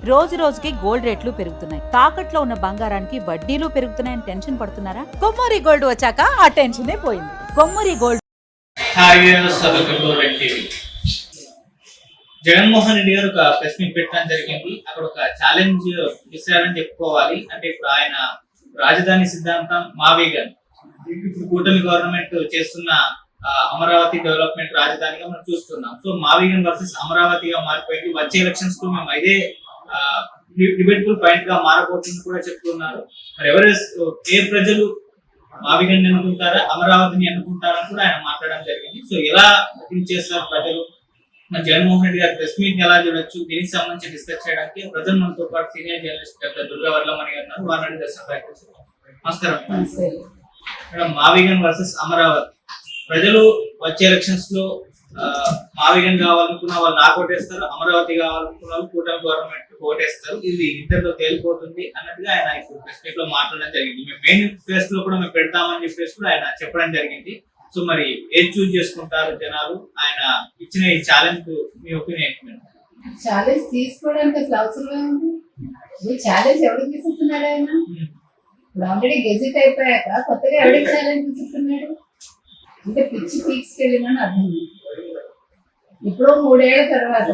రోజు రోజుకి గోల్డ్ రేట్లు పెరుగుతున్నాయి. తాకట్లో ఉన్న బంగారానికి వడ్డీలు పెరుగుతున్నాయని టెన్షన్ పడుతున్నారా? కొమ్మూరి గోల్డ్ వచ్చాక ఆ టెన్షనే పోయింది. కొమ్మూరి గోల్డ్. జగన్మోహన్ రెడ్డి గారు ఒక ప్రెస్ మీట్ పెట్టడం జరిగింది. అక్కడ ఒక ఛాలెంజ్ ఇస్తారని చెప్పుకోవాలి. అంటే ఇప్పుడు ఆయన రాజధాని సిద్ధాంతం మా వేగన్, ఇప్పుడు కూటమి గవర్నమెంట్ చేస్తున్న అమరావతి డెవలప్మెంట్ రాజధానిగా మనం చూస్తున్నాం. సో మావిగన్ వర్సెస్ అమరావతిగా మారిపోయింది. వచ్చే ఎలక్షన్స్ కు మేము ఇదే డిబేటబుల్ పాయింట్ గా మారబోతుందని కూడా చెప్తున్నారు. మరి ఏ ప్రజలు మావిగన్ ఎన్నుకుంటారా, అమరావతిని ఎన్నుకుంటారని కూడా ఆయన మాట్లాడడం జరిగింది. సో ఎలా థింక్ చేస్తారు ప్రజలు, మన జగన్మోహన్ రెడ్డి గారి ప్రెస్ మీట్ ఎలా చూడొచ్చు, దీనికి సంబంధించి డిస్కస్ చేయడానికి ప్రజలు మనతో పాటు సీనియర్ జర్నలిస్ట్ డాక్టర్ దుర్గా వర్లమణి గారు ఉన్నారు. వారిని నమస్కారం మేడం. మావిగన్ వర్సెస్ అమరావతి, ప్రజలు వచ్చే ఎలక్షన్స్ లో మావిగన్ కావాలనుకున్న వాళ్ళు నాకు ఓటేస్తారు, అమరావతి కావాలనుకున్న వాళ్ళు కూటమి గవర్నమెంట్ ఓటేస్తారు, ఇది ఇద్దరిలో తేలిపోతుంది అన్నట్టుగా ఆయన ఇప్పుడు ప్రెస్ మీట్ లో మాట్లాడడం జరిగింది. మేము మెయిన్ ఫేస్ లో కూడా మేము పెడతామని చెప్పేసి కూడా ఆయన చెప్పడం జరిగింది. సో మరి ఏది చూస్ చేసుకుంటారు జనాలు? ఆయన ఇచ్చిన ఈ ఛాలెంజ్ మీ ఒపీనియన్ ఏంటి? ఛాలెంజ్ తీసుకోవడానికి అసలు అవసరం ఉంది? ఛాలెంజ్ ఎవరికి తీసుకున్నాడు ఆయన? ఇప్పుడు ఆల్రెడీ గెజిట్ అయిపోయాక కొత్తగా ఎవరికి ఛాలెంజ్ తీసుకున్నాడు అంటే పిచ్చి తీసుకెళ్ళిందని అర్థం. ఇప్పుడు 3 ఏళ్ల తర్వాత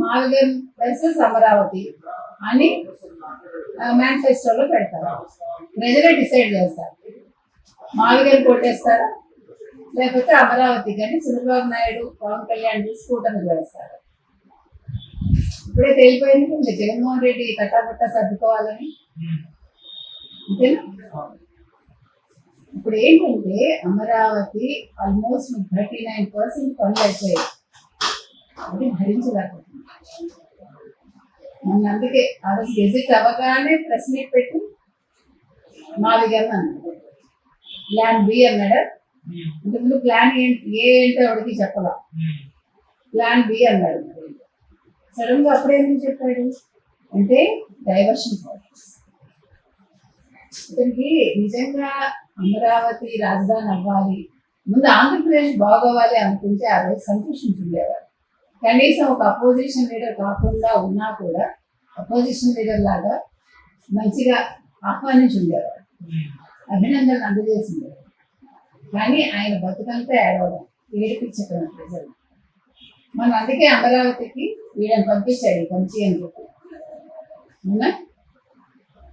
మావిగన్ వర్సెస్ అమరావతి అని మేనిఫెస్టోలో పెడతారు. ప్రజలే డిసైడ్ చేస్తారు మావిగన్ కొట్టేస్తారా లేకపోతే అమరావతి కానీ చంద్రబాబు నాయుడు పవన్ కళ్యాణ్ కూటమి వేస్తారు. ఇప్పుడే తెలిపోయింది జగన్మోహన్ రెడ్డి కట్టాపట్టా సర్దుకోవాలని. అంతేనా? ఇప్పుడు ఏంటంటే అమరావతి ఆల్మోస్ట్ 39% పనులు అయిపోయాయి. అది భరించలేకపోతుంది. మొన్న అందుకే ఆ రోజు గెజిట్ అవ్వగానే ప్రెస్ మీట్ పెట్టి మావిగన్ అన్నాడు, ప్లాన్ బి అన్నాడు. ఇంతకుముందు ప్లాన్ ఏంటో ఎవరికి చెప్పాల, ప్లాన్ బి అన్నాడు. సడన్ గా అప్పుడే ఎందుకు చెప్పాడు అంటే డైవర్షన్ పాలిటిక్స్. ఇతనికి నిజంగా అమరావతి రాజధాని అవ్వాలి, ముందు ఆంధ్రప్రదేశ్ బాగోవాలి అనుకుంటే ఆ రోజు సంతోషించుండేవారు. కనీసం ఒక అపోజిషన్ లీడర్ కాకుండా ఉన్నా కూడా అపోజిషన్ లీడర్ లాగా మంచిగా ఆహ్వానించి ఉండేవారు, అభినందనలు అందజేసిండేవారు. కానీ ఆయన బతుకంతా ఏడవడం, ఏడిపించడం ప్రజలు. మనం అందుకే అమరావతికి వీళ్ళని పంపించాడు కమిటీ అని చెప్పి. అవునా?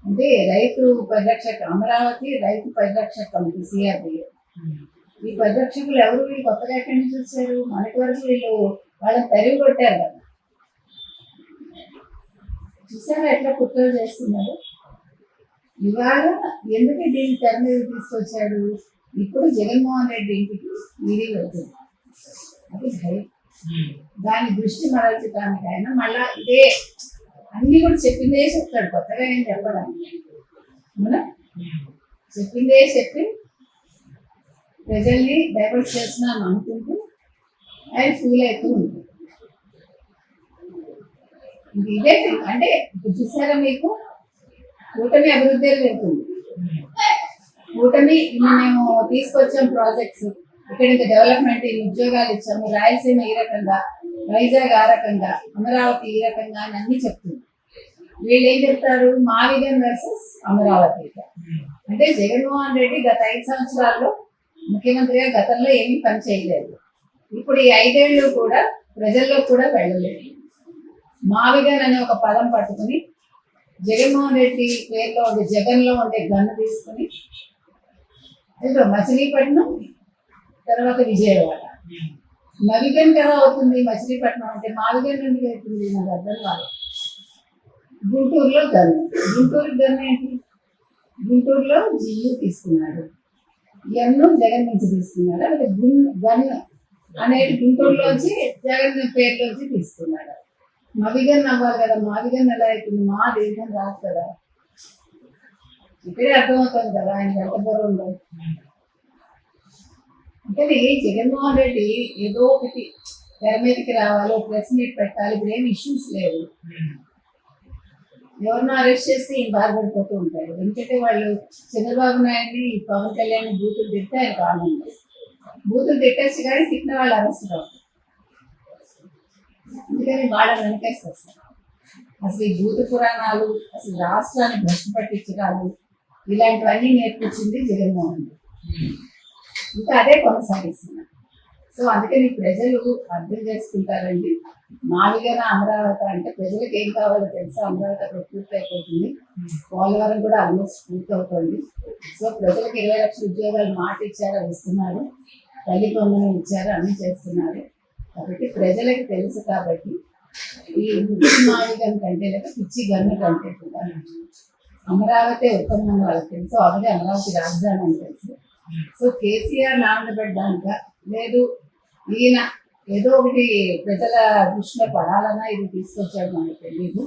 అంటే రైతు పరిరక్షక అమరావతి రైతు పరిరక్షక కమిటీ సిఆర్డీఏ. ఈ పరిరక్షకులు ఎవరు? వీళ్ళు కొత్తగా ఎక్కడి నుంచి వచ్చారు? మనకి వరకు వీళ్ళు వాళ్ళని తరిగి కొట్టారు కదా. చూసారా ఎట్లా కుట్రలు చేస్తున్నారు? ఇవాళ ఎందుకు దీన్ని తెర మీద తీసుకొచ్చాడు? ఇప్పుడు జగన్మోహన్ రెడ్డి ఇంటికి వీడి వెళ్తుంది, అది భయం. దాని దృష్టి మరల్చడానికి ఆయన మళ్ళా ఇదే అన్ని కూడా చెప్పిందే చెప్తాడు, కొత్తగా ఏం చెప్పడానికి. అవునా? చెప్పిందే చెప్పి ప్రజల్ని డైవర్ట్ చేస్తున్నాను అనుకుంటూ ఆయన ఫీల్ అవుతూ ఉంటుంది. ఇదే అంటే ఇప్పుడు చూసారా మీకు కూటమి అభివృద్ధి వెళ్తుంది. కూటమి మేము తీసుకొచ్చాం ప్రాజెక్ట్స్, ఇక్కడ ఇంకా డెవలప్మెంట్, ఉద్యోగాలు ఇచ్చాము, రాయలసీమ ఈ రకంగా, వైజాగ్ ఆ రకంగా, అమరావతి ఈ రకంగా అని అన్ని చెప్తుంది. వీళ్ళు ఏం చెప్తారు? మావిగన్ వర్సెస్ అమరావతి. అంటే జగన్మోహన్ రెడ్డి గత 5 సంవత్సరాల్లో ముఖ్యమంత్రిగా గతంలో ఏమీ పని చేయలేదు. ఇప్పుడు ఈ 5 ఏళ్ళు కూడా ప్రజల్లో కూడా వెళ్ళలేదు. మావిగన్ అనే ఒక పదం పట్టుకుని జగన్మోహన్ రెడ్డి పేరులో ఉండే జగన్లో ఉండే గన్ను తీసుకుని మచిలీపట్నం తర్వాత విజయవాడ. మావిగన్ కదా అవుతుంది మచిలీపట్నం అంటే, మావిగన్ ఎందుకు అవుతుంది నాకు అర్థం కాదు. గుంటూరులో గన్ను, గుంటూరు గన్ను ఏంటి? గుంటూరులో జియు తీసుకున్నాడు, ఎన్ను జగన్ నుంచి తీసుకున్నాడు. అంటే గన్ను అనేది గుంటూరులోంచి జగన్ పేరులోంచి తీసుకున్నాడు. మావిగన్ అవ్వాలి కదా, మావిగన్ ఎలా అవుతుంది? మా దేశం రాదు కదా. ఇక్కడే అర్థమవుతుంది కదా ఆయన ఎంత బరువు ఉండదు. అంటే జగన్మోహన్ రెడ్డి ఏదో ఒకటి తెర మీదకి రావాలి, ప్రెస్ మీట్ పెట్టాలి. ఇప్పుడు ఏమి ఇష్యూస్ లేవు. ఎవరినో అరెస్ట్ చేస్తే ఈయన బాధపడిపోతూ ఉంటాడు. ఎందుకంటే వాళ్ళు చంద్రబాబు నాయుడిని పవన్ కళ్యాణ్ బూతులు తిడితే ఆయన కారణం, బూతులు తిట్టచ్చు కానీ తిట్టిన వాళ్ళు అరెస్ట్ అవుతారు. అందుకని వాళ్ళని వెనకేస్తారు. అసలు ఈ భూత పురాణాలు, అసలు రాష్ట్రాన్ని భ్రష్టు పట్టించడాలు, ఇలాంటివన్నీ నేర్పించింది జగన్మోహన్ రెడ్డి. ఇంకా అదే కొనసాగిస్తున్నారు. సో అందుకని ప్రజలు అర్థం చేసుకుంటారండి. మావిగన అమరావతి అంటే ప్రజలకు ఏం కావాలో తెలుసా? అమరావతి అక్కడ పూర్తి అయిపోతుంది, పోలవరం కూడా ఆల్మోస్ట్ పూర్తి అవుతుంది. సో ప్రజలకు 20 లక్షల ఉద్యోగాలు మాట ఇచ్చారు, అవి ఇస్తున్నారు, తల్లి పొందనం ఇచ్చారు, అన్ని చేస్తున్నారు. కాబట్టి ప్రజలకు తెలుసు. కాబట్టి ఈ పిచ్చి మావిగన కంటే లేక పిచ్చి గన్న కంటే కూడా అమరావతి ఉత్తమం వాళ్ళకి తెలుసు. ఆల్రెడీ అమరావతి రాజధాని అని తెలుసు. సో కేసీఆర్ నానబెట్టడానిక లేదు, ఈయన ఏదో ఒకటి ప్రజల దృష్టిలో పడాలన్నా ఇది తీసుకొచ్చాడు మనకు తెలియదు.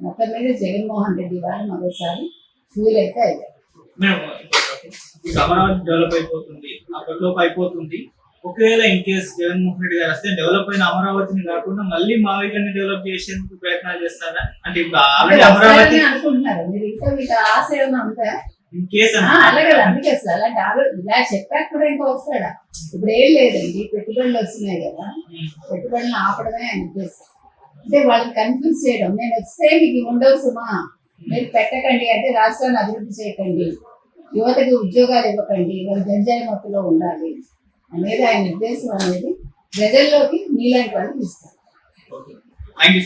మొత్తం మీద జగన్మోహన్ రెడ్డి వారు మరోసారి ఫీల్ అయితే అయ్యారు. ఇప్పుడు అమరావతి డెవలప్ అయిపోతుంది, అప్పట్లోపు అయిపోతుంది. ఒకవేళ ఇన్ కేసు జగన్మోహన్ రెడ్డి గారు వస్తే డెవలప్ అయిన అమరావతిని కాకుండా మళ్ళీ మావిగన్ని డెవలప్ చేసేందుకు ప్రయత్నాలు చేస్తారా? అంటే ఇప్పుడు ఆల్రెడీ అమరావతి అనుకుంటున్నారు మీరు, ఇంకా మీకు ఆశ ఏమైనా ఉందా? ఇన్ కేసు అలాగే అందుకే అసలు అలాంటి ఇలా చెప్పాక కూడా ఇంకా వస్తాడా? ఇప్పుడు ఏం లేదండి, పెట్టుబడులు వస్తున్నాయి కదా, పెట్టుబడులను ఆపడమే ఆయన ఉద్దేశం. అంటే వాళ్ళని కన్ఫ్యూజ్ చేయడం. నేను వస్తే మీకు ఉండవు సుమా, మీరు పెట్టకండి అంటే రాష్ట్రాన్ని అభివృద్ధి చేయకండి, యువతకి ఉద్యోగాలు ఇవ్వకండి, వాళ్ళు గంజాయి మత్తులో ఉండాలి అనేది ఆయన ఉద్దేశం అనేది ప్రజల్లోకి మీలాంటి వాళ్ళు ఇస్తారు. Thank you.